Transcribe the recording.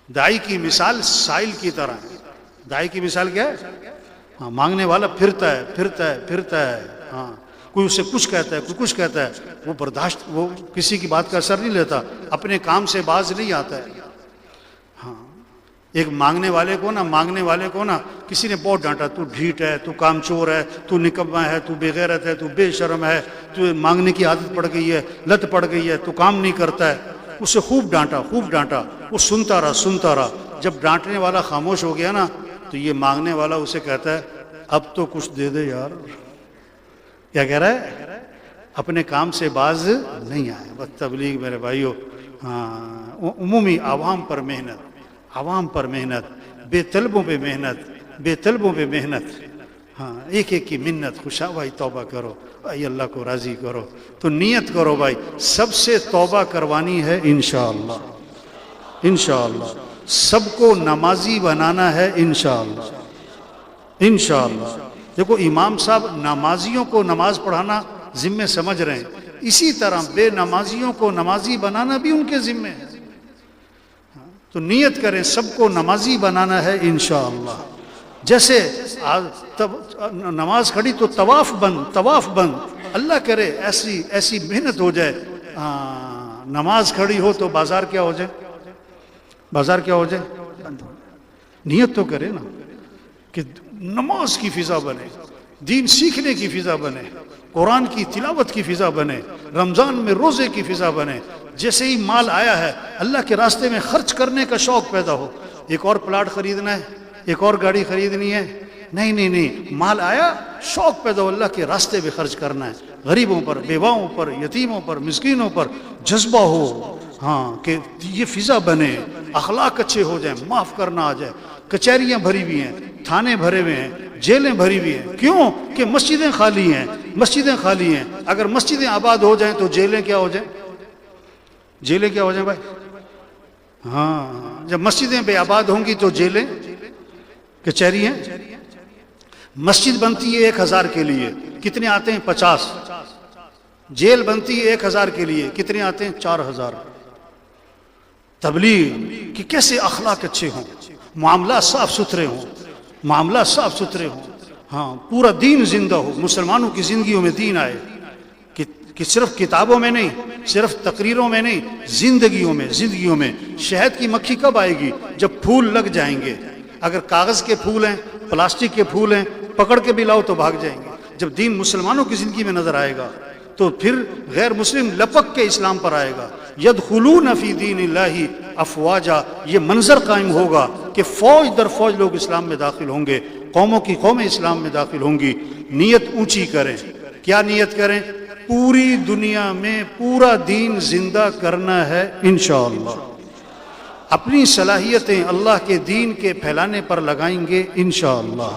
دائی کی مثال سائل کی طرح ہے. دائی کی مثال کیا ہے؟ ہاں، مانگنے والا پھرتا ہے پھرتا ہے پھرتا ہے. ہاں، کوئی اسے کچھ کہتا ہے، کوئی کچھ کہتا ہے، وہ برداشت، وہ کسی کی بات کا اثر نہیں لیتا، اپنے کام سے باز نہیں آتا ہے. ہاں، ایک مانگنے والے کو نا کسی نے بہت ڈانٹا، تو ڈھیٹ ہے، تو کام چور ہے، تو نکما ہے، تو بے غیرت ہے، تو بے شرم ہے، تو مانگنے کی عادت پڑ گئی ہے، لت پڑ گئی ہے، تو کام نہیں کرتا ہے. اسے خوب ڈانٹا، وہ سنتا رہا. جب ڈانٹنے والا خاموش ہو گیا نا تو یہ مانگنے والا اسے کہتا ہے اب تو کچھ دے دے یار. کیا کہہ رہا ہے؟ اپنے کام سے باز نہیں آئے. بس تبلیغ میرے بھائیو، ہاں، عمومی عوام پر محنت، بے طلبوں پہ محنت. ہاں، ایک ایک کی منت. خوشا بھائی توبہ کرو بھائی، اللہ کو راضی کرو. تو نیت کرو بھائی، سب سے توبہ کروانی ہے انشاءاللہ. سب کو نمازی بنانا ہے انشاءاللہ. دیکھو امام صاحب نمازیوں کو نماز پڑھانا ذمہ سمجھ رہے ہیں، اسی طرح بے نمازیوں کو نمازی بنانا بھی ان کے ذمہ ہے. تو نیت کریں سب کو نمازی بنانا ہے انشاءاللہ. جیسے نماز کھڑی تو طواف بند. اللہ کرے ایسی محنت ہو جائے. نماز کھڑی ہو تو بازار کیا ہو جائے؟ نیت تو کرے نا کہ نماز کی فضا بنے، دین سیکھنے کی فضا بنے، قرآن کی تلاوت کی فضا بنے، رمضان میں روزے کی فضا بنے. جیسے ہی مال آیا ہے اللہ کے راستے میں خرچ کرنے کا شوق پیدا ہو. ایک اور پلاٹ خریدنا ہے، ایک اور گاڑی خریدنی ہے، نہیں، مال آیا شوق پیدا ہو اللہ کے راستے میں خرچ کرنا ہے. غریبوں پر، بیواؤں پر، یتیموں پر، مسکینوں پر جذبہ ہو. ہاں، کہ یہ فضا بنے، اخلاق اچھے ہو جائیں، معاف کرنا آ جائے. کچہریاں بھری ہوئی ہیں، تھانے بھرے ہوئے ہیں، جیلیں بھری ہوئی ہیں. کیوں؟ کہ مسجدیں خالی ہیں. اگر مسجدیں آباد ہو جائیں تو جیلیں کیا ہو جائیں بھائی؟ ہاں، جب مسجدیں بے آباد ہوں گی تو جیلیں، کچہریاں. مسجد بنتی ہے 1000 کے لیے، کتنے آتے ہیں؟ 50. جیل بنتی ہے 1000 کے لیے، کتنے آتے ہیں؟ 4000. تبلیغ کہ کیسے اخلاق اچھے ہوں، معاملات صاف ستھرے ہوں. ہاں، پورا دین زندہ ہو، مسلمانوں کی زندگیوں میں دین آئے. کہ صرف کتابوں میں نہیں، صرف تقریروں میں نہیں، زندگیوں میں. شہد کی مکھی کب آئے گی؟ جب پھول لگ جائیں گے. اگر کاغذ کے پھول ہیں، پلاسٹک کے پھول ہیں، پکڑ کے بھی لاؤ تو بھاگ جائیں گے. جب دین مسلمانوں کی زندگی میں نظر آئے گا تو پھر غیر مسلم لپک کے اسلام پر آئے گا. یدخلون فی دین اللہ افواجا، یہ منظر قائم ہوگا کہ فوج در فوج لوگ اسلام میں داخل ہوں گے، قوموں کی قومیں اسلام میں داخل ہوں گی. نیت اونچی کریں. کیا نیت کریں؟ پوری دنیا میں پورا دین زندہ کرنا ہے انشاءاللہ. اپنی صلاحیتیں اللہ کے دین کے پھیلانے پر لگائیں گے انشاءاللہ.